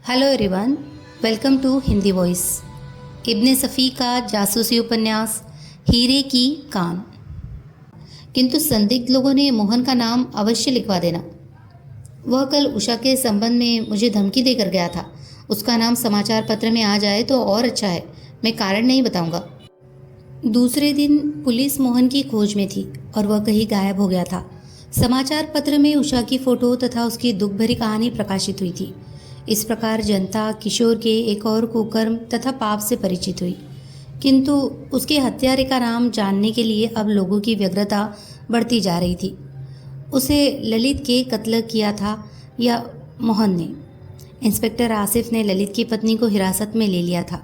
Hello everyone, welcome to Hindi voice. Ibne Safi का जासूसी उपन्यास हीरे की कान। किंतु संदिग्ध लोगों ने मोहन का नाम अवश्य लिखवा देना। वह कल उषा के संबंध में मुझे धमकी देकर गया था। उसका नाम समाचार पत्र में आ जाए तो और अच्छा है। मैं कारण नहीं बताऊंगा। दूसरे दिन पुलिस मोहन की खोज में थी और वह कहीं गायब हो गया था। समाचार पत्र में उषा की फोटो तथा उसकी दुख भरी कहानी प्रकाशित हुई थी। इस प्रकार जनता किशोर के एक और कुकर्म तथा पाप से परिचित हुई। किंतु उसके हत्यारे का नाम जानने के लिए अब लोगों की व्यग्रता बढ़ती जा रही थी। उसे ललित के कत्ल किया था या मोहन ने। इंस्पेक्टर आसिफ ने ललित की पत्नी को हिरासत में ले लिया था।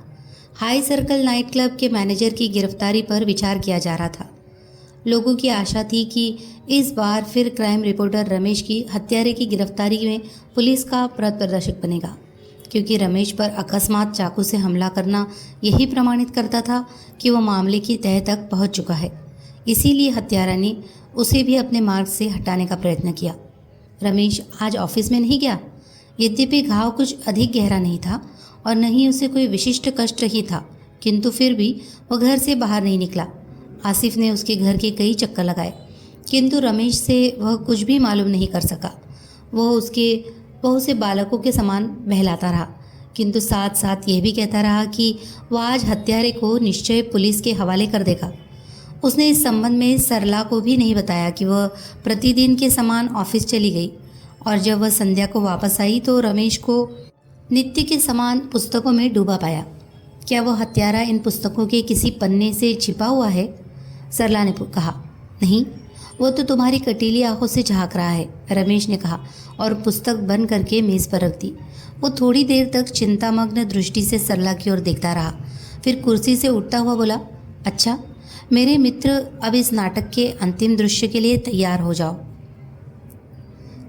हाई सर्कल नाइट क्लब के मैनेजर की गिरफ्तारी पर विचार किया जा रहा था। लोगों की आशा थी कि इस बार फिर क्राइम रिपोर्टर रमेश की हत्यारे की गिरफ्तारी में पुलिस का पथ प्रदर्शक बनेगा, क्योंकि रमेश पर अकस्मात चाकू से हमला करना यही प्रमाणित करता था कि वह मामले की तह तक पहुंच चुका है। इसीलिए हत्यारा ने उसे भी अपने मार्ग से हटाने का प्रयत्न किया। रमेश आज ऑफिस में नहीं गया। यद्यपि घाव कुछ अधिक गहरा नहीं था और न ही उसे कोई विशिष्ट कष्ट ही था, किंतु फिर भी वह घर से बाहर नहीं निकला। आसिफ ने उसके घर के कई चक्कर लगाए, किंतु रमेश से वह कुछ भी मालूम नहीं कर सका। वह उसे बालकों के समान बहलाता रहा, किंतु साथ साथ यह भी कहता रहा कि वह आज हत्यारे को निश्चय पुलिस के हवाले कर देगा। उसने इस संबंध में सरला को भी नहीं बताया कि वह प्रतिदिन के समान ऑफिस चली गई, और जब वह संध्या को वापस आई तो रमेश को नित्य के समान पुस्तकों में डूबा पाया। क्या वह हत्यारा इन पुस्तकों के किसी पन्ने से छिपा हुआ है? सरला ने कहा। नहीं, वो तो तुम्हारी कटीली आंखों से झांक रहा है, रमेश ने कहा और पुस्तक बंद करके मेज पर रख दी। वो थोड़ी देर तक चिंतामग्न दृष्टि से सरला की ओर देखता रहा, फिर कुर्सी से उठता हुआ बोला, अच्छा मेरे मित्र, अब इस नाटक के अंतिम दृश्य के लिए तैयार हो जाओ।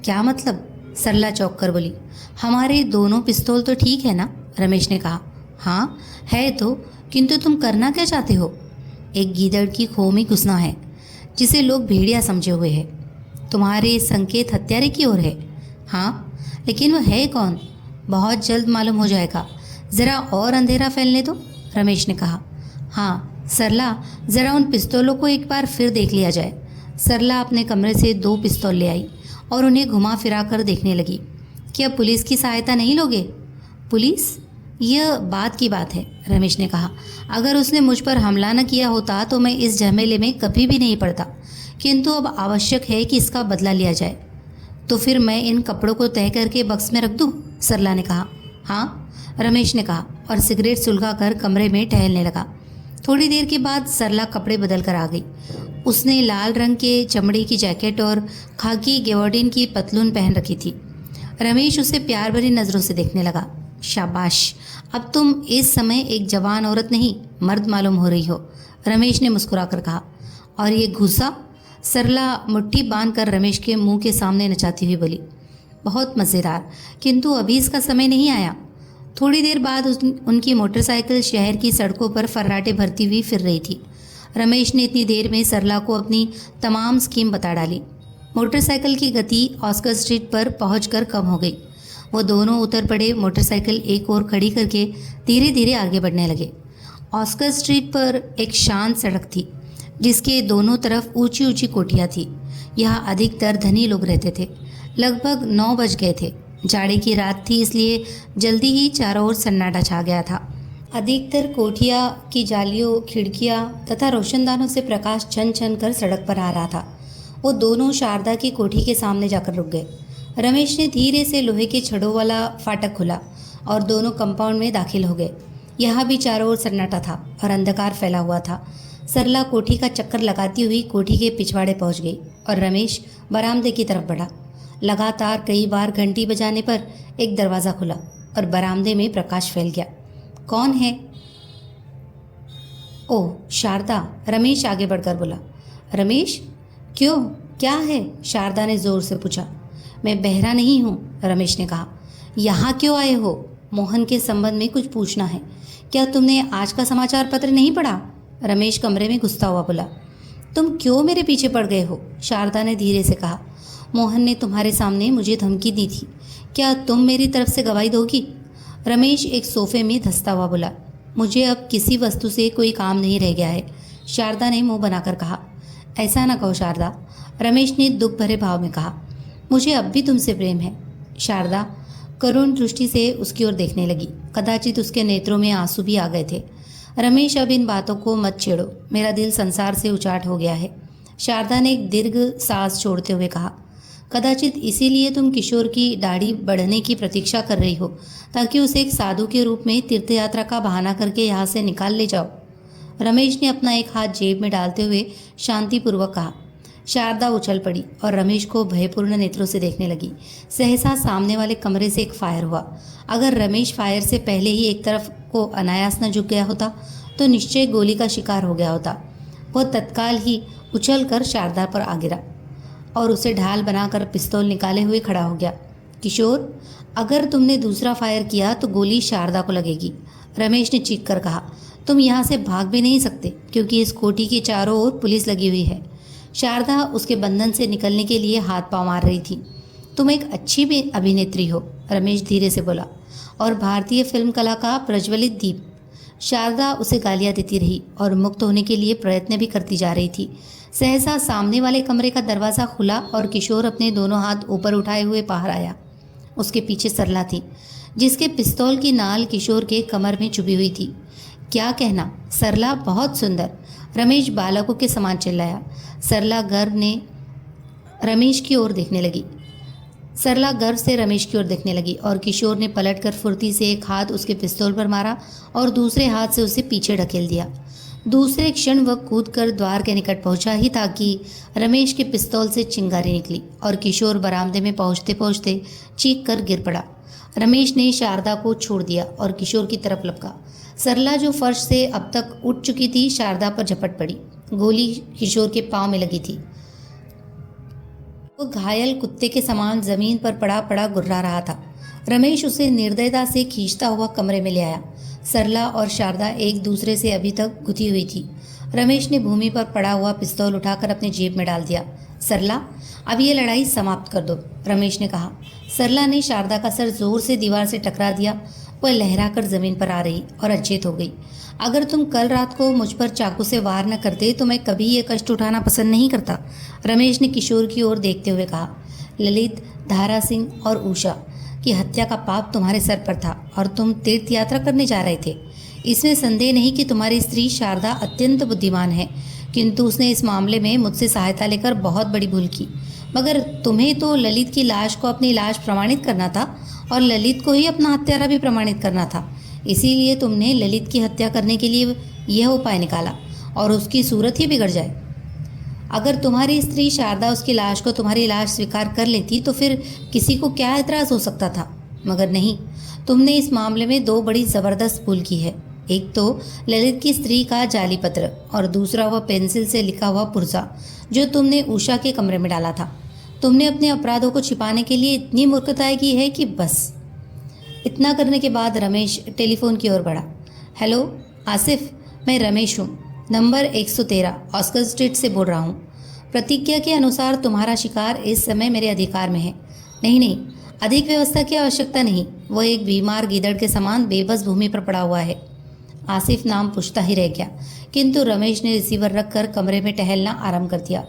क्या मतलब? सरला चौंक कर बोली। हमारे दोनों पिस्तौल तो ठीक है ना? रमेश ने कहा। हाँ है तो, किंतु तुम करना क्या चाहते हो? एक गीदड़ की खो में घुसना है, जिसे लोग भेड़िया समझे हुए हैं। तुम्हारे संकेत हत्यारे की ओर है। हाँ, लेकिन वह है कौन? बहुत जल्द मालूम हो जाएगा। ज़रा और अंधेरा फैलने दो, रमेश ने कहा। हाँ सरला, ज़रा उन पिस्तौलों को एक बार फिर देख लिया जाए। सरला अपने कमरे से 2 पिस्तौल ले आई और उन्हें घुमा फिरा कर देखने लगी। क्या पुलिस की सहायता नहीं लोगे? पुलिस? यह बात की बात है, रमेश ने कहा। अगर उसने मुझ पर हमला न किया होता तो मैं इस झमेले में कभी भी नहीं पड़ता, किंतु अब आवश्यक है कि इसका बदला लिया जाए। तो फिर मैं इन कपड़ों को तय करके बक्स में रख दूं? सरला ने कहा। हाँ, रमेश ने कहा और सिगरेट सुलगा कर कमरे में टहलने लगा। थोड़ी देर के बाद सरला कपड़े बदल कर आ गई। उसने लाल रंग के चमड़े की जैकेट और खाकी गेवर्डिन की पतलून पहन रखी थी। रमेश उसे प्यार भरी नज़रों से देखने लगा। शाबाश, अब तुम इस समय एक जवान औरत नहीं, मर्द मालूम हो रही हो, रमेश ने मुस्कुराकर कहा। और ये घुसा? सरला मुट्ठी बांधकर रमेश के मुंह के सामने नचाती हुई बोली। बहुत मज़ेदार, किंतु अभी इसका समय नहीं आया। थोड़ी देर बाद उनकी मोटरसाइकिल शहर की सड़कों पर फर्राटे भरती हुई फिर रही थी। रमेश ने इतनी देर में सरला को अपनी तमाम स्कीम बता डाली। मोटरसाइकिल की गति ऑस्कर स्ट्रीट पर पहुंचकर कम हो गई। वो दोनों उतर पड़े। मोटरसाइकिल एक ओर खड़ी करके धीरे धीरे आगे बढ़ने लगे। ऑस्कर स्ट्रीट पर एक शांत सड़क थी, जिसके दोनों तरफ ऊंची ऊंची कोठियाँ थी। यहाँ अधिकतर धनी लोग रहते थे। लगभग 9 बज गए थे। जाड़े की रात थी, इसलिए जल्दी ही चारों ओर सन्नाटा छा गया था। अधिकतर कोठियाँ की जालियों, खिड़कियाँ तथा रोशनदानों से प्रकाश छन छन कर सड़क पर आ रहा था। वो दोनों शारदा की कोठी के सामने जाकर रुक गए। रमेश ने धीरे से लोहे के छड़ों वाला फाटक खोला और दोनों कंपाउंड में दाखिल हो गए। यहाँ भी चारों ओर सन्नाटा था और अंधकार फैला हुआ था। सरला कोठी का चक्कर लगाती हुई कोठी के पिछवाड़े पहुँच गई और रमेश बरामदे की तरफ बढ़ा। लगातार कई बार घंटी बजाने पर एक दरवाज़ा खुला और बरामदे में प्रकाश फैल गया। कौन है? ओह शारदा, रमेश आगे बढ़कर बोला। रमेश? क्यों, क्या है? शारदा ने जोर से पूछा। मैं बहरा नहीं हूँ, रमेश ने कहा। यहाँ क्यों आए हो? मोहन के संबंध में कुछ पूछना है। क्या तुमने आज का समाचार पत्र नहीं पढ़ा? रमेश कमरे में घुसता हुआ बोला। तुम क्यों मेरे पीछे पड़ गए हो? शारदा ने धीरे से कहा। मोहन ने तुम्हारे सामने मुझे धमकी दी थी। क्या तुम मेरी तरफ से गवाही दोगी? रमेश एक सोफे में धंसता हुआ बोला, मुझे अब किसी वस्तु से कोई काम नहीं रह गया है। शारदा ने मुंह बनाकर कहा। ऐसा ना कहो शारदा, रमेश ने दुख भरे भाव में कहा। मुझे अब भी तुमसे प्रेम है। शारदा करुण दृष्टि से उसकी ओर देखने लगी। कदाचित उसके नेत्रों में आंसू भी आ गए थे। रमेश, अब इन बातों को मत छेड़ो, मेरा दिल संसार से उचाट हो गया है। शारदा ने एक दीर्घ सांस छोड़ते हुए कहा। कदाचित इसीलिए तुम किशोर की दाढ़ी बढ़ने की प्रतीक्षा कर रही हो, ताकि उसे एक साधु के रूप में तीर्थ यात्रा का बहाना करके यहाँ से निकाल ले जाओ। रमेश ने अपना एक हाथ जेब में डालते हुए शांतिपूर्वक कहा। शारदा उछल पड़ी और रमेश को भयपूर्ण नेत्रों से देखने लगी। सहसा सामने वाले कमरे से एक फायर हुआ। अगर रमेश फायर से पहले ही एक तरफ को अनायास न झुक गया होता तो निश्चय गोली का शिकार हो गया होता। वह तत्काल ही उछल कर शारदा पर आ गिरा और उसे ढाल बनाकर पिस्तौल निकाले हुए खड़ा हो गया। किशोर, अगर तुमने दूसरा फायर किया तो गोली शारदा को लगेगी। रमेश ने चीख कर कहा। तुम यहाँ से भाग भी नहीं सकते, क्योंकि इस कोठी के चारों ओर पुलिस लगी हुई है। शारदा उसके बंधन से निकलने के लिए हाथ पांव मार रही थी। तुम एक अच्छी भी अभिनेत्री हो, रमेश धीरे से बोला, और भारतीय फिल्म कला का प्रज्वलित दीप। शारदा उसे गालियां देती रही और मुक्त होने के लिए प्रयत्न भी करती जा रही थी। सहसा सामने वाले कमरे का दरवाज़ा खुला और किशोर अपने दोनों हाथ ऊपर उठाए हुए बाहर आया। उसके पीछे सरला थी, जिसके पिस्तौल की नाल किशोर के कमर में चुभी हुई थी। क्या कहना, सरला बहुत सुंदर, रमेश बालकों के समान चिल्लाया। सरला गर्व से रमेश की ओर देखने लगी और किशोर ने पलटकर फुर्ती से एक हाथ उसके पिस्तौल पर मारा और दूसरे हाथ से उसे पीछे ढकेल दिया। दूसरे क्षण वह कूदकर द्वार के निकट पहुंचा ही था कि रमेश के पिस्तौल से चिंगारी निकली और किशोर बरामदे में पहुंचते पहुंचते चीख कर गिर पड़ा। रमेश ने शारदा को छोड़ दिया और किशोर की तरफ लपका। सरला, जो फर्श से अब तक उठ चुकी थी, शारदा पर झपट पड़ी। गोली किशोर के पांव में लगी थी। वो घायल कुत्ते के समान जमीन पर पड़ा पड़ा गुर्रा रहा था। रमेश उसे निर्दयता से खींचता हुआ कमरे में ले आया। सरला और शारदा एक दूसरे से अभी तक गुथी हुई थी। रमेश ने भूमि पर पड़ा हुआ पिस्तौल उठाकर अपने जेब में डाल दिया। सरला, अब ये लड़ाई समाप्त कर दो, रमेश ने कहा। सरला ने शारदा का सर जोर से दीवार से टकरा दिया। वह लहराकर जमीन पर आ रही और अचेत हो गई। अगर तुम कल रात को मुझ पर चाकू से वार न करते तो मैं कभी ये कष्ट उठाना पसंद नहीं करता, रमेश ने किशोर की ओर देखते हुए कहा। ललित, धारा सिंह और उषा की हत्या का पाप तुम्हारे सर पर था और तुम तीर्थ यात्रा करने जा रहे थे। इसमें संदेह नहीं कि तुम्हारी स्त्री शारदा अत्यंत बुद्धिमान है, किंतु उसने इस मामले में मुझसे सहायता लेकर बहुत बड़ी भूल की। मगर तुम्हें तो ललित की लाश को अपनी लाश प्रमाणित करना था और ललित को ही अपना हत्यारा भी प्रमाणित करना था। इसीलिए तुमने ललित की हत्या करने के लिए यह उपाय निकाला और उसकी सूरत ही बिगड़ जाए। अगर तुम्हारी स्त्री शारदा उसकी लाश को तुम्हारी लाश स्वीकार कर लेती तो फिर किसी को क्या एतराज़ हो सकता था, मगर नहीं। तुमने इस मामले में दो बड़ी ज़बरदस्त भूल की है। एक तो ललित की स्त्री का जाली पत्र और दूसरा वह पेंसिल से लिखा हुआ पुर्जा जो तुमने उषा के कमरे में डाला था। तुमने अपने अपराधों को छिपाने के लिए इतनी मूर्खताएं की है कि बस। इतना करने के बाद रमेश टेलीफोन की ओर बढ़ा। हेलो आसिफ, मैं रमेश हूँ, नंबर 113 ऑस्कर स्ट्रीट से बोल रहा हूँ। प्रतिज्ञा के अनुसार तुम्हारा शिकार इस समय मेरे अधिकार में है। नहीं, अधिक व्यवस्था की आवश्यकता नहीं। वह एक बीमार गीदड़ के समान बेबस भूमि पर पड़ा हुआ है। आसिफ नाम पूछता ही रह गया, किंतु रमेश ने रिसीवर रखकर कमरे में टहलना आरंभ कर दिया।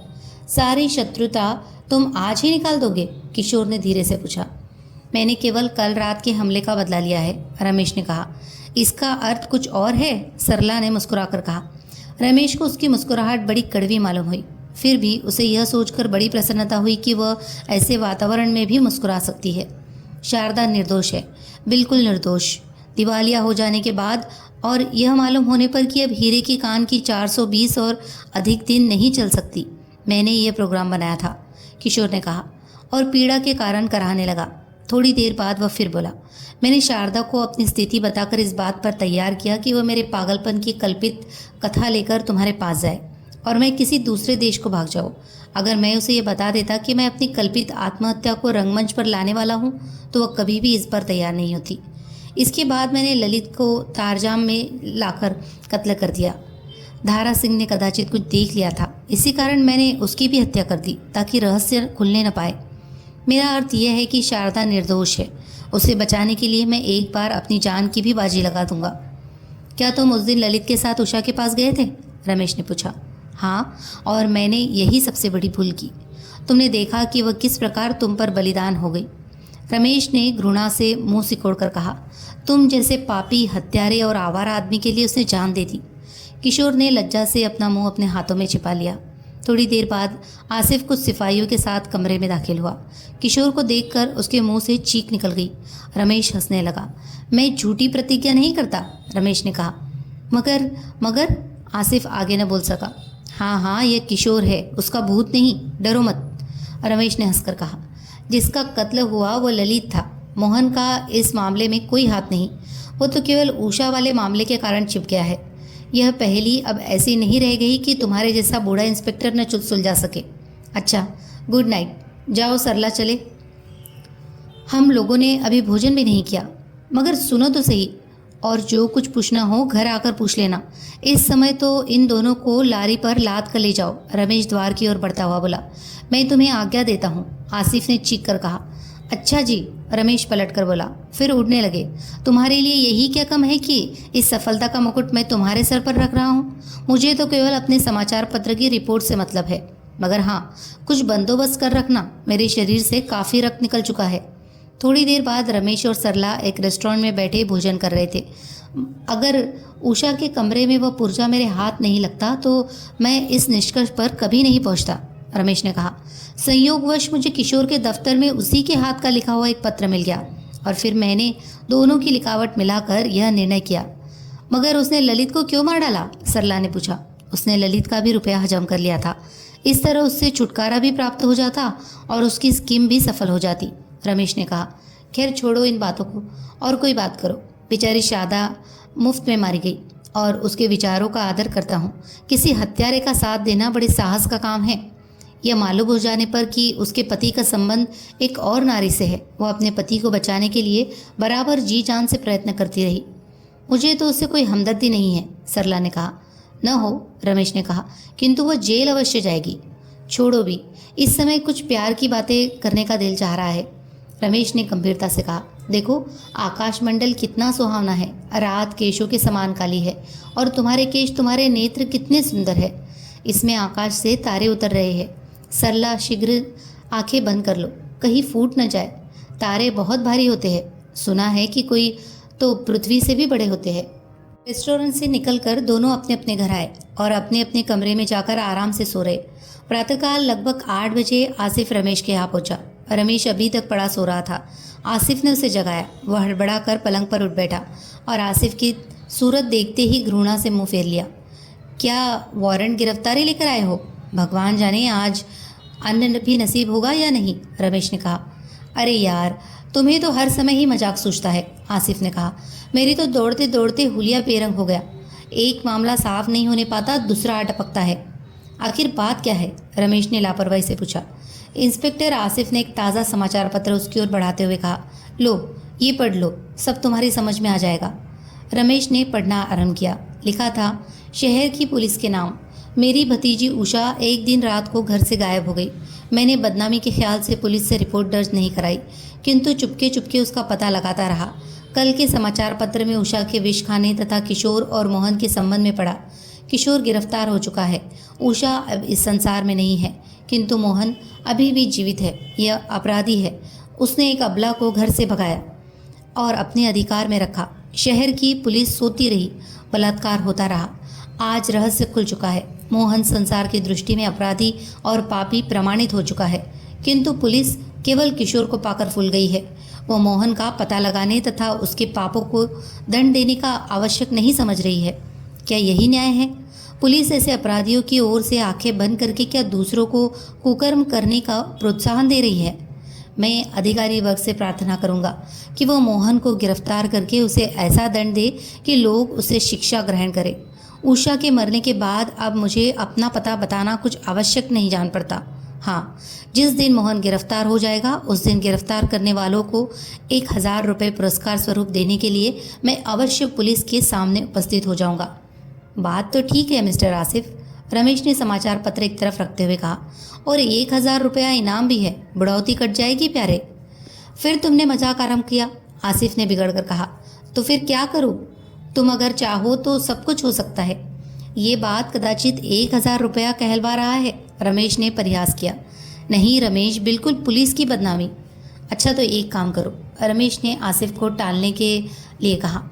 सारी शत्रुता तुम आज ही निकाल दोगे? किशोर ने धीरे से पूछा। मैंने केवल कल रात के हमले का बदला लिया है, रमेश ने कहा। इसका अर्थ कुछ और है, सरला ने मुस्कुराकर कहा। रमेश को उसकी मुस्कुराहट बड़ी कड़वी मालूम हुई। फिर भी उसे यह सोचकर बड़ी प्रसन्नता हुई कि वह ऐसे वातावरण में भी मुस्कुरा सकती है। शारदा निर्दोष है, बिल्कुल निर्दोष। दिवालिया हो जाने के बाद और यह मालूम होने पर कि अब हीरे की कान की 420 और अधिक दिन नहीं चल सकती, मैंने ये प्रोग्राम बनाया था, किशोर ने कहा और पीड़ा के कारण कराहने लगा। थोड़ी देर बाद वह फिर बोला, मैंने शारदा को अपनी स्थिति बताकर इस बात पर तैयार किया कि वह मेरे पागलपन की कल्पित कथा लेकर तुम्हारे पास जाए और मैं किसी दूसरे देश को भाग जाऊँ। अगर मैं उसे ये बता देता कि मैं अपनी कल्पित आत्महत्या को रंगमंच पर लाने वाला हूँ तो वह कभी भी इस पर तैयार नहीं होती। इसके बाद मैंने ललित को तारजाम में लाकर कत्ल कर दिया। धारा सिंह ने कदाचित कुछ देख लिया था, इसी कारण मैंने उसकी भी हत्या कर दी ताकि रहस्य खुलने न पाए। मेरा अर्थ यह है कि शारदा निर्दोष है। उसे बचाने के लिए मैं एक बार अपनी जान की भी बाजी लगा दूंगा। क्या तुम उस दिन ललित के साथ उषा के पास गए थे? रमेश ने पूछा। हाँ, और मैंने यही सबसे बड़ी भूल की। तुमने देखा कि वह किस प्रकार तुम पर बलिदान हो गई। रमेश ने घृणा से मुंह सिकोड़कर कहा। तुम जैसे पापी, हत्यारे और आवारा आदमी के लिए उसने जान दे दी। किशोर ने लज्जा से अपना मुंह अपने हाथों में छिपा लिया। थोड़ी देर बाद आसिफ कुछ सिपाहियों के साथ कमरे में दाखिल हुआ। किशोर को देखकर उसके मुंह से चीख निकल गई। रमेश हंसने लगा। मैं झूठी प्रतिज्ञा नहीं करता, रमेश ने कहा। मगर आसिफ आगे न बोल सका। हाँ, यह किशोर है, उसका भूत नहीं, डरो मत, रमेश ने हंसकर कहा। जिसका कत्ल हुआ वो ललित था। मोहन का इस मामले में कोई हाथ नहीं। वो तो केवल उषा वाले मामले के कारण छिप गया है। यह पहेली अब ऐसी नहीं रह गई कि तुम्हारे जैसा बूढ़ा इंस्पेक्टर न सुलझा सके। अच्छा, गुड नाइट, जाओ सरला चले। हम लोगों ने अभी भोजन भी नहीं किया। मगर सुनो तो सही, और जो कुछ पूछना हो घर आकर पूछ लेना। इस समय तो इन दोनों को लारी पर लाद कर ले जाओ, रमेश द्वार की ओर बढ़ता हुआ बोला। मैं तुम्हें आज्ञा देता हूँ, आसिफ ने चीख कर कहा। अच्छा जी, रमेश पलट कर बोला। फिर उड़ने लगे। तुम्हारे लिए यही क्या कम है कि इस सफलता का मुकुट मैं तुम्हारे सर पर रख रहा हूँ? मुझे तो केवल अपने समाचार पत्र की रिपोर्ट से मतलब है। मगर हाँ, कुछ बंदोबस्त कर रखना, मेरे शरीर से काफ़ी रक्त निकल चुका है। थोड़ी देर बाद रमेश और सरला एक रेस्टोरेंट में बैठे भोजन कर रहे थे। अगर उषा के कमरे में वह पुर्जा मेरे हाथ नहीं लगता तो मैं इस निष्कर्ष पर कभी नहीं पहुंचता, रमेश ने कहा। संयोगवश मुझे किशोर के दफ्तर में उसी के हाथ का लिखा हुआ एक पत्र मिल गया और फिर मैंने दोनों की लिखावट मिलाकर यह निर्णय किया। मगर उसने ललित को क्यों मार डाला? सरला ने पूछा। उसने ललित का भी रुपया हजम कर लिया था। इस तरह उससे छुटकारा भी प्राप्त हो जाता और उसकी स्कीम भी सफल हो जाती, रमेश ने कहा। खैर छोड़ो इन बातों को और कोई बात करो। बेचारी शारदा मुफ्त में मारी गई और उसके विचारों का आदर करता हूँ। किसी हत्यारे का साथ देना बड़े साहस का काम है। यह मालूम हो जाने पर कि उसके पति का संबंध एक और नारी से है, वह अपने पति को बचाने के लिए बराबर जी जान से प्रयत्न करती रही। मुझे तो उससे कोई हमदर्दी नहीं है, सरला ने कहा। न हो, रमेश ने कहा, किंतु वह जेल अवश्य जाएगी। छोड़ो भी, इस समय कुछ प्यार की बातें करने का दिल चाह रहा है, रमेश ने गंभीरता से कहा। देखो, आकाशमंडल कितना सुहावना है। रात केशों के समान काली है और तुम्हारे केश, तुम्हारे नेत्र कितने सुंदर है। इसमें आकाश से तारे उतर रहे हैं। सरला, शीघ्र आंखें बंद कर लो, कहीं फूट न जाए। तारे बहुत भारी होते हैं। सुना है कि कोई तो पृथ्वी से भी बड़े होते हैं। रेस्टोरेंट से निकलकर दोनों अपने अपने घर आए और अपने अपने कमरे में जाकर आराम से सो रहे। प्रातःकाल लगभग 8 बजे आसिफ रमेश के यहाँ पहुंचा। रमेश अभी तक पड़ा सो रहा था। आसिफ ने उसे जगाया। वह हड़बड़ा कर पलंग पर उठ बैठा और आसिफ की सूरत देखते ही घृणा से मुंह फेर लिया। क्या वारंट गिरफ्तारी लेकर आए हो? भगवान जाने आज अन्न भी नसीब होगा या नहीं, रमेश ने कहा। अरे यार, तुम्हें तो हर समय ही मजाक सूझता है, आसिफ ने कहा। मेरी तो दौड़ते दौड़ते हुलिया बेरंग हो गया। एक मामला साफ नहीं होने पाता, दूसरा अटपकता है। आखिर बात क्या है? रमेश ने लापरवाही से पूछा। इंस्पेक्टर आसिफ ने एक ताज़ा समाचार पत्र उसकी ओर बढ़ाते हुए कहा। लो, ये पढ़ लो, सब तुम्हारी समझ में आ जाएगा। रमेश ने पढ़ना आरंभ किया। लिखा था, शहर की पुलिस के नाम। मेरी भतीजी उषा एक दिन रात को घर से गायब हो गई। मैंने बदनामी के ख्याल से पुलिस से रिपोर्ट दर्ज नहीं कराई, किंतु चुपके चुपके उसका पता लगाता रहा। कल के समाचार पत्र में उषा के विष खाने तथा किशोर और मोहन के संबंध में पढ़ा। किशोर गिरफ्तार हो चुका है। उषा अब इस संसार में नहीं है, किंतु मोहन अभी भी जीवित है। यह अपराधी है। उसने एक अबला को घर से भगाया और अपने अधिकार में रखा। शहर की पुलिस सोती रही, बलात्कार होता रहा। आज रहस्य खुल चुका है। मोहन संसार की दृष्टि में अपराधी और पापी प्रमाणित हो चुका है, किंतु पुलिस केवल किशोर को पाकर फूल गई है। वो मोहन का पता लगाने तथा उसके पापों को दंड देने का आवश्यक नहीं समझ रही है। क्या यही न्याय है? पुलिस ऐसे अपराधियों की ओर से आंखें बंद करके क्या दूसरों को कुकर्म करने का प्रोत्साहन दे रही है? मैं अधिकारी वर्ग से प्रार्थना करूंगा कि वो मोहन को गिरफ्तार करके उसे ऐसा दंड दे कि लोग उसे शिक्षा ग्रहण करें। उषा के मरने के बाद अब मुझे अपना पता बताना कुछ आवश्यक नहीं जान पड़ता। हाँ, जिस दिन मोहन गिरफ्तार हो जाएगा उस दिन गिरफ्तार करने वालों को 1000 रुपये पुरस्कार स्वरूप देने के लिए मैं अवश्य पुलिस के सामने उपस्थित हो जाऊंगा। बात तो ठीक है मिस्टर आसिफ, रमेश ने समाचार पत्र एक तरफ रखते हुए कहा। और 1,000 रुपया इनाम भी है, बढ़ोतरी कट जाएगी प्यारे। फिर तुमने मजाक आरंभ किया, आसिफ ने बिगड़ कर कहा। तो फिर क्या करूं? तुम अगर चाहो तो सब कुछ हो सकता है। ये बात कदाचित 1,000 रुपया कहलवा रहा है, रमेश ने परिहास किया। नहीं रमेश, बिल्कुल पुलिस की बदनामी। अच्छा तो एक काम करो, रमेश ने आसिफ को टालने के लिए कहा।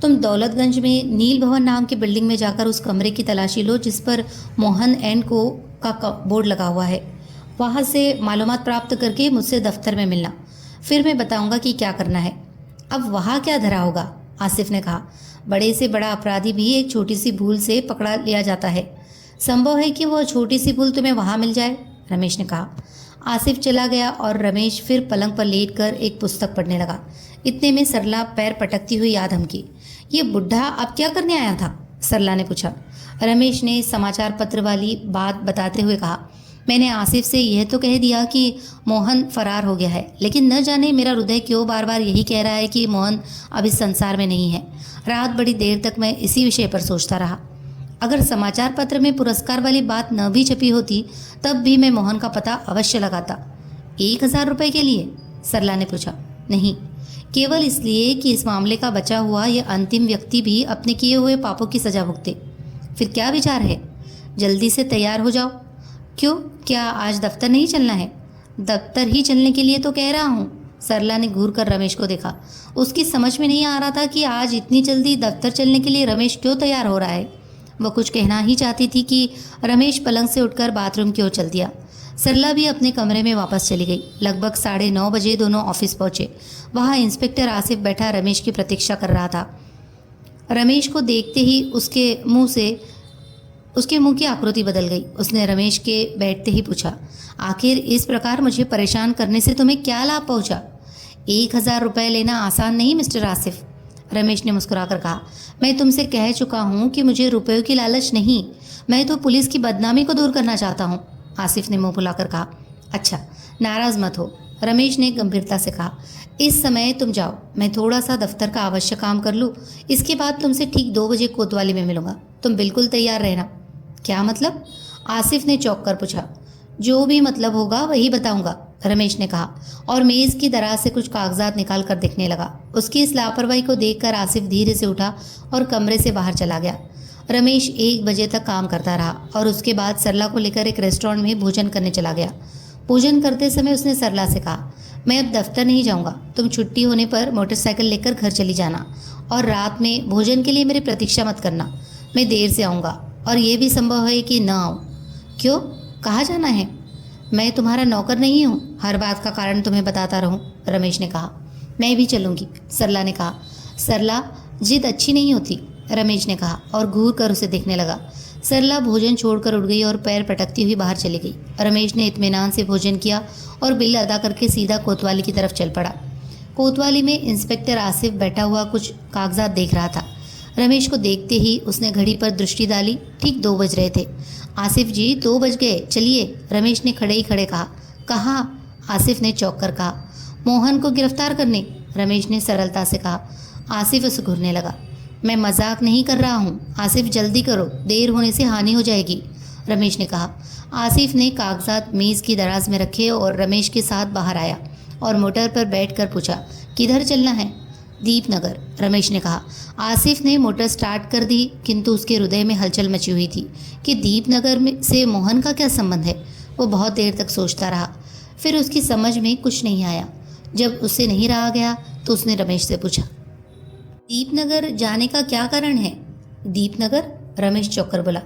तुम दौलतगंज में नील भवन नाम की बिल्डिंग में जाकर उस कमरे की तलाशी लो जिस पर मोहन एंड को का बोर्ड लगा हुआ है। वहाँ से मालूमात प्राप्त करके मुझसे दफ्तर में मिलना, फिर मैं बताऊंगा कि क्या करना है। अब वहाँ क्या धरा होगा, आसिफ ने कहा। बड़े से बड़ा अपराधी भी एक छोटी सी भूल से पकड़ा लिया जाता है। संभव है कि वह छोटी सी भूल तुम्हें वहाँ मिल जाए, रमेश ने कहा। आसिफ चला गया और रमेश फिर पलंग पर लेटकर एक पुस्तक पढ़ने लगा। इतने में सरला पैर पटकती हुई याद धमकी। ये बुढ़ा अब क्या करने आया था, सरला ने पूछा। रमेश ने समाचार पत्र वाली बात बताते हुए कहा। मैंने आसिफ से यह तो कह दिया कि मोहन फरार हो गया है, लेकिन न जाने मेरा हृदय क्यों बार बार यही कह रहा है कि मोहन अब इस संसार में नहीं है। रात बड़ी देर तक मैं इसी विषय पर सोचता रहा। अगर समाचार पत्र में पुरस्कार वाली बात न भी छपी होती तब भी मैं मोहन का पता अवश्य लगाता। 1,000 रुपये के लिए, सरला ने पूछा। नहीं, केवल इसलिए कि इस मामले का बचा हुआ यह अंतिम व्यक्ति भी अपने किए हुए पापों की सजा भुगते। फिर क्या विचार है? जल्दी से तैयार हो जाओ। क्यों, क्या आज दफ्तर नहीं चलना है? दफ्तर ही चलने के लिए तो कह रहा हूँ। सरला ने घूर कर रमेश को देखा। उसकी समझ में नहीं आ रहा था कि आज इतनी जल्दी दफ्तर चलने के लिए रमेश क्यों तैयार हो रहा है। वह कुछ कहना ही चाहती थी कि रमेश पलंग से उठकर बाथरूम की ओर चल दिया। सरला भी अपने कमरे में वापस चली गई। लगभग 9:30 बजे दोनों ऑफिस पहुंचे। वहाँ इंस्पेक्टर आसिफ बैठा रमेश की प्रतीक्षा कर रहा था। रमेश को देखते ही उसके मुंह की आकृति बदल गई। उसने रमेश के बैठते ही पूछा, आखिर इस प्रकार मुझे परेशान करने से तुम्हें क्या लाभ पहुंचा? 1,000 रुपये लेना आसान नहीं मिस्टर आसिफ, रमेश ने मुस्कुराकर कहा। मैं तुमसे कह चुका हूँ कि मुझे रुपयों की लालच नहीं, मैं तो पुलिस की बदनामी को दूर करना चाहता हूँ, आसिफ ने मुंह फुलाकर कहा। अच्छा, नाराज मत हो, रमेश ने गंभीरता से कहा। इस समय तुम जाओ, मैं थोड़ा सा दफ्तर का आवश्यक काम कर लूँ। इसके बाद तुमसे ठीक 2 बजे कोतवाली में मिलूंगा। तुम बिल्कुल तैयार रहना। क्या मतलब? आसिफ ने चौंक कर पूछा। जो भी मतलब होगा वही बताऊंगा, रमेश ने कहा और मेज़ की दराज से कुछ कागजात निकाल कर देखने लगा। उसकी इस लापरवाही को देखकर आसिफ धीरे से उठा और कमरे से बाहर चला गया। रमेश 1 बजे तक काम करता रहा और उसके बाद सरला को लेकर एक रेस्टोरेंट में भोजन करने चला गया। भोजन करते समय उसने सरला से कहा, मैं अब दफ्तर नहीं जाऊंगा, तुम छुट्टी होने पर मोटरसाइकिल लेकर घर चली जाना और रात में भोजन के लिए मेरी प्रतीक्षा मत करना। मैं देर से आऊँगा और ये भी संभव है कि न आऊँ। क्यों, कहाँ जाना है? मैं तुम्हारा नौकर नहीं हूँ, हर बात का कारण तुम्हें बताता रहूँ, रमेश ने कहा। मैं भी चलूँगी, सरला ने कहा। सरला, जिद अच्छी नहीं होती, रमेश ने कहा और घूर कर उसे देखने लगा। सरला भोजन छोड़कर उठ गई और पैर पटकती हुई बाहर चली गई। रमेश ने इत्मीनान से भोजन किया और बिल अदा करके सीधा कोतवाली की तरफ चल पड़ा। कोतवाली में इंस्पेक्टर आसिफ बैठा हुआ कुछ कागजात देख रहा था। रमेश को देखते ही उसने घड़ी पर दृष्टि डाली। ठीक 2 बज रहे थे। आसिफ जी, 2 बज गए, चलिए, रमेश ने खड़े ही खड़े कहा। कहाँ? आसिफ ने चौंक कर कहा। मोहन को गिरफ्तार करने, रमेश ने सरलता से कहा। आसिफ उसे घूरने लगा। मैं मजाक नहीं कर रहा हूँ, आसिफ जल्दी करो, देर होने से हानि हो जाएगी, रमेश ने कहा। आसिफ ने कागजात मेज़ की दराज में रखे और रमेश के साथ बाहर आया और मोटर पर बैठकर पूछा, किधर चलना है? दीपनगर, रमेश ने कहा। आसिफ ने मोटर स्टार्ट कर दी, किंतु उसके हृदय में हलचल मची हुई थी कि दीपनगर में से मोहन का क्या संबंध है। वो बहुत देर तक सोचता रहा, फिर उसकी समझ में कुछ नहीं आया। जब उससे नहीं रहा गया तो उसने रमेश से पूछा, दीपनगर जाने का क्या कारण है? दीपनगर, रमेश चौंक बोला।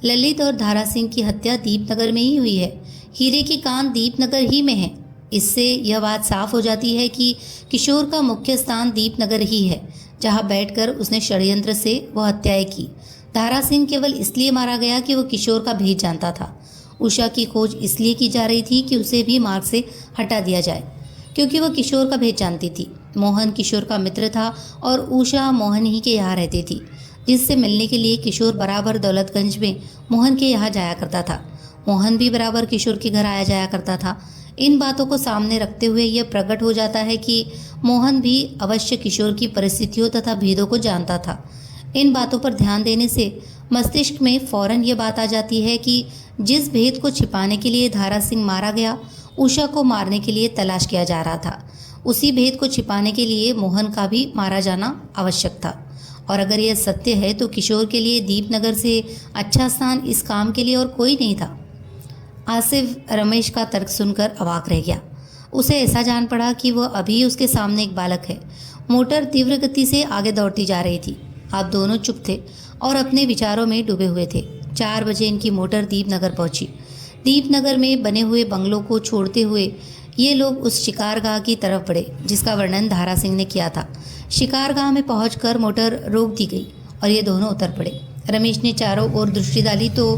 ललित और धारा सिंह की हत्या दीपनगर में ही हुई है। हीरे की कान दीपनगर ही में है। इससे यह बात साफ हो जाती है कि किशोर का मुख्य स्थान दीपनगर ही है, जहां बैठकर उसने षड्यंत्र से वह हत्याएं की। धारा सिंह केवल इसलिए मारा गया कि वह किशोर का भेद जानता था। उषा की खोज इसलिए की जा रही थी कि उसे भी मार्ग से हटा दिया जाए, क्योंकि वह किशोर का भेद जानती थी। मोहन किशोर का मित्र था और उषा मोहन ही के यहाँ रहती थी, जिससे मिलने के लिए किशोर बराबर दौलतगंज में मोहन के यहाँ जाया करता था। मोहन भी बराबर किशोर के घर आया जाया करता था। इन बातों को सामने रखते हुए यह प्रकट हो जाता है कि मोहन भी अवश्य किशोर की परिस्थितियों तथा भेदों को जानता था। इन बातों पर ध्यान देने से मस्तिष्क में फौरन ये बात आ जाती है कि जिस भेद को छिपाने के लिए धारा सिंह मारा गया, उषा को मारने के लिए तलाश किया जा रहा था। उसी भेद को छिपाने के लिए मोहन का भी मारा जाना आवश्यक था। और अगर यह सत्य है तो किशोर के लिए दीपनगर से अच्छा स्थान इस काम के लिए और कोई नहीं था। आसिफ रमेश का तर्क सुनकर अवाक रह गया। उसे ऐसा जान पड़ा कि वह अभी उसके सामने एक बालक है। मोटर तीव्र गति से आगे दौड़ती जा रही थी। आप दोनों चुप थे और अपने विचारों में डूबे हुए थे। 4 बजे इनकी मोटर दीपनगर पहुंची। दीपनगर में बने हुए बंगलों को छोड़ते हुए ये लोग उस शिकारगाह की तरफ बढ़े जिसका वर्णन धारा सिंह ने किया था। शिकारगाह में पहुंचकर मोटर रोक दी गई और ये दोनों उतर पड़े। रमेश ने चारों ओर दृष्टि डाली तो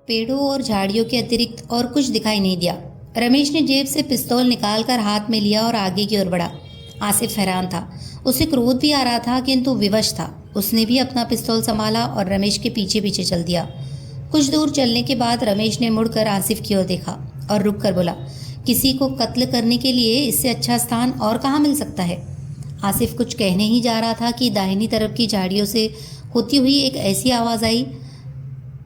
पेड़ों और झाड़ियों के अतिरिक्त और कुछ दिखाई नहीं दिया। रमेश ने जेब से पिस्तौल निकालकर हाथ में लिया और आगे की ओर बढ़ा। आसिफ हैरान था। उसे क्रोध भी आ रहा था किंतु विवश था। उसने भी अपना पिस्तौल संभाला और रमेश के पीछे पीछे चल दिया। कुछ दूर चलने के बाद रमेश ने मुड़कर आसिफ की ओर देखा और रुक कर बोला, किसी को कत्ल करने के लिए इससे अच्छा स्थान और कहाँ मिल सकता है। आसिफ कुछ कहने ही जा रहा था कि दाहिनी तरफ की झाड़ियों से होती हुई एक ऐसी आवाज़ आई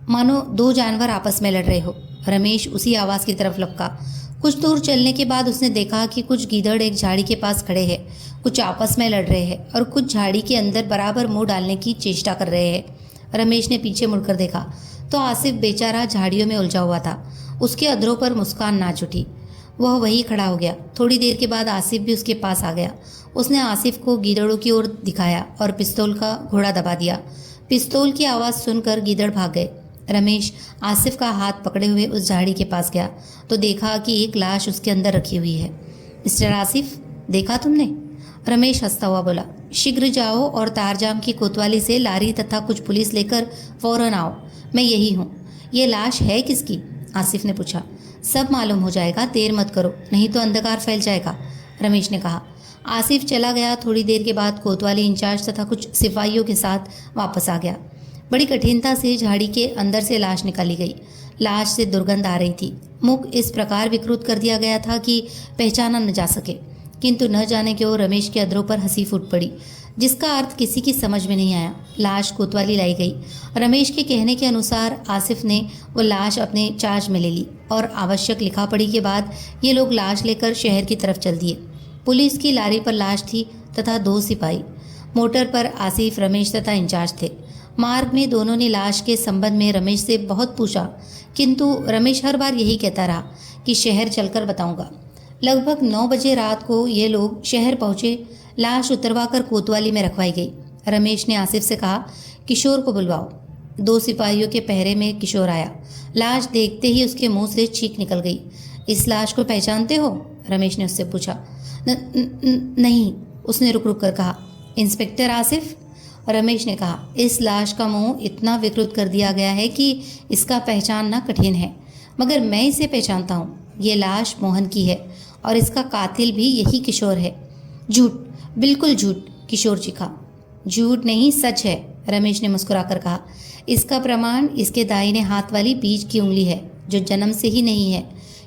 मानो 2 जानवर आपस में लड़ रहे हो। रमेश उसी आवाज़ की तरफ लपका। कुछ दूर चलने के बाद उसने देखा कि कुछ गीदड़ एक झाड़ी के पास खड़े हैं, कुछ आपस में लड़ रहे हैं और कुछ झाड़ी के अंदर बराबर मुंह डालने की चेष्टा कर रहे हैं। रमेश ने पीछे मुड़कर देखा तो आसिफ बेचारा झाड़ियों में उलझा हुआ था। उसके अधरों पर मुस्कान नाच उठी। वह वहीं खड़ा हो गया। थोड़ी देर के बाद आसिफ भी उसके पास आ गया। उसने आसिफ को गीदड़ों की ओर दिखाया और पिस्तौल का घोड़ा दबा दिया। पिस्तौल की आवाज़ सुनकर गीदड़ भाग गए। रमेश आसिफ का हाथ पकड़े हुए उस झाड़ी के पास गया तो देखा कि एक लाश उसके अंदर रखी हुई है। मिस्टर आसिफ, देखा तुमने? रमेश हंसता हुआ बोला, शीघ्र जाओ और तारजाम की कोतवाली से लारी तथा कुछ पुलिस लेकर फौरन आओ। मैं यही हूँ। ये लाश है किसकी? आसिफ ने पूछा। सब मालूम हो जाएगा, देर मत करो, नहीं तो अंधकार फैल जाएगा, रमेश ने कहा। आसिफ चला गया। थोड़ी देर के बाद कोतवाली इंचार्ज तथा कुछ सिपाहियों के साथ वापस आ गया। बड़ी कठिनता से झाड़ी के अंदर से लाश निकाली गई। लाश से दुर्गंध आ रही थी। मुख इस प्रकार विकृत कर दिया गया था कि पहचाना न जा सके, किंतु न जाने क्यों रमेश के अधरों पर हंसी फूट पड़ी, जिसका अर्थ किसी की समझ में नहीं आया। लाश कोतवाली लाई गई। रमेश के कहने के अनुसार आसिफ ने वो लाश अपने चार्ज में ले ली और आवश्यक लिखा पढ़ी के बाद ये लोग लाश लेकर शहर की तरफ चल दिए। पुलिस की लारी पर लाश थी तथा 2 सिपाही। मोटर पर आसिफ, रमेश तथा इंचार्ज थे। मार्ग में दोनों ने लाश के संबंध में रमेश से बहुत पूछा, किंतु रमेश हर बार यही कहता रहा कि शहर चलकर बताऊंगा। लगभग 9 बजे रात को ये लोग शहर पहुंचे। लाश उतरवाकर कोतवाली में रखवाई गई। रमेश ने आसिफ से कहा, किशोर को बुलवाओ। 2 सिपाहियों के पहरे में किशोर आया। लाश देखते ही उसके मुंह से चीख निकल गई। इस लाश को पहचानते हो? रमेश ने उससे पूछा। नहीं, उसने रुक रुक कर कहा। इंस्पेक्टर आसिफ? रमेश ने कहा, इस लाश का मुंह इतना विकृत कर दिया गया है कि इसका पहचानना कठिन है, मगर मैं इसे पहचानता हूँ। ये लाश मोहन की है और इसका कातिल भी यही किशोर है। झूठ, बिल्कुल झूठ, किशोर चीखा। झूठ नहीं, सच है, रमेश ने मुस्कुराकर कहा। इसका प्रमाण इसके दाहिने हाथ वाली बीच की उंगली है, जो जन्म से ही नहीं है।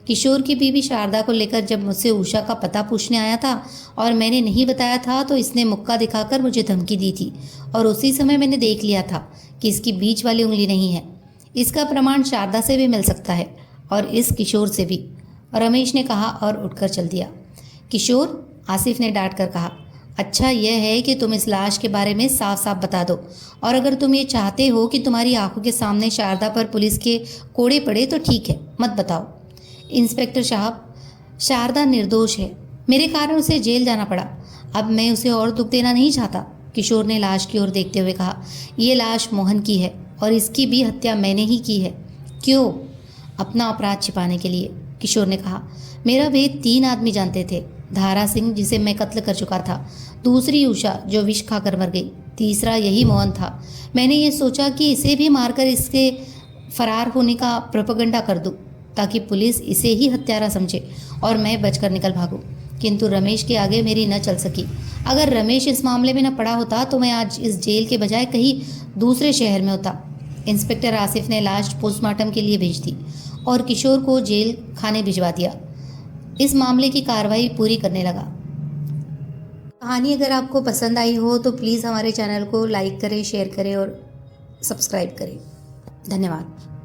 किशोर की बीवी शारदा को लेकर जब मुझसे उषा का पता पूछने आया था और मैंने नहीं बताया था तो इसने मुक्का दिखाकर मुझे धमकी दी थी और उसी समय मैंने देख लिया था कि इसकी बीच वाली उंगली नहीं है। इसका प्रमाण शारदा से भी मिल सकता है और इस किशोर से भी, रमेश ने कहा और उठकर चल दिया। किशोर? आसिफ ने डांट कर कहा। अच्छा यह है कि तुम इस लाश के बारे में साफ साफ बता दो, और अगर तुम ये चाहते हो कि तुम्हारी आंखों के सामने शारदा पर पुलिस के कोड़े पड़े तो ठीक है, मत बताओ। इंस्पेक्टर साहब, शारदा निर्दोष है, मेरे कारण उसे जेल जाना पड़ा। अब मैं उसे और दुख देना नहीं चाहता। किशोर ने लाश की ओर देखते हुए कहा, ये लाश मोहन की है और इसकी भी हत्या मैंने ही की है। क्यों? अपना अपराध छिपाने के लिए, किशोर ने कहा। मेरा भेद 3 आदमी जानते थे। धारा सिंह, जिसे मैं कत्ल कर चुका था, दूसरी उषा जो विष खाकर मर गई, तीसरा यही मोहन था। मैंने ये सोचा कि इसे भी मारकर इसके फरार होने का प्रोपेगेंडा कर दूं, ताकि पुलिस इसे ही हत्यारा समझे और मैं बचकर निकल भागूं। किंतु रमेश के आगे मेरी न चल सकी। अगर रमेश इस मामले में न पड़ा होता तो मैं आज इस जेल के बजाय कहीं दूसरे शहर में होता। इंस्पेक्टर आसिफ ने लाश पोस्टमार्टम के लिए भेज दी और किशोर को जेल खाने भिजवा दिया। इस मामले की कार्रवाई पूरी करने लगा। कहानी अगर आपको पसंद आई हो तो प्लीज़ हमारे चैनल को लाइक करें, शेयर करें और सब्सक्राइब करें। धन्यवाद।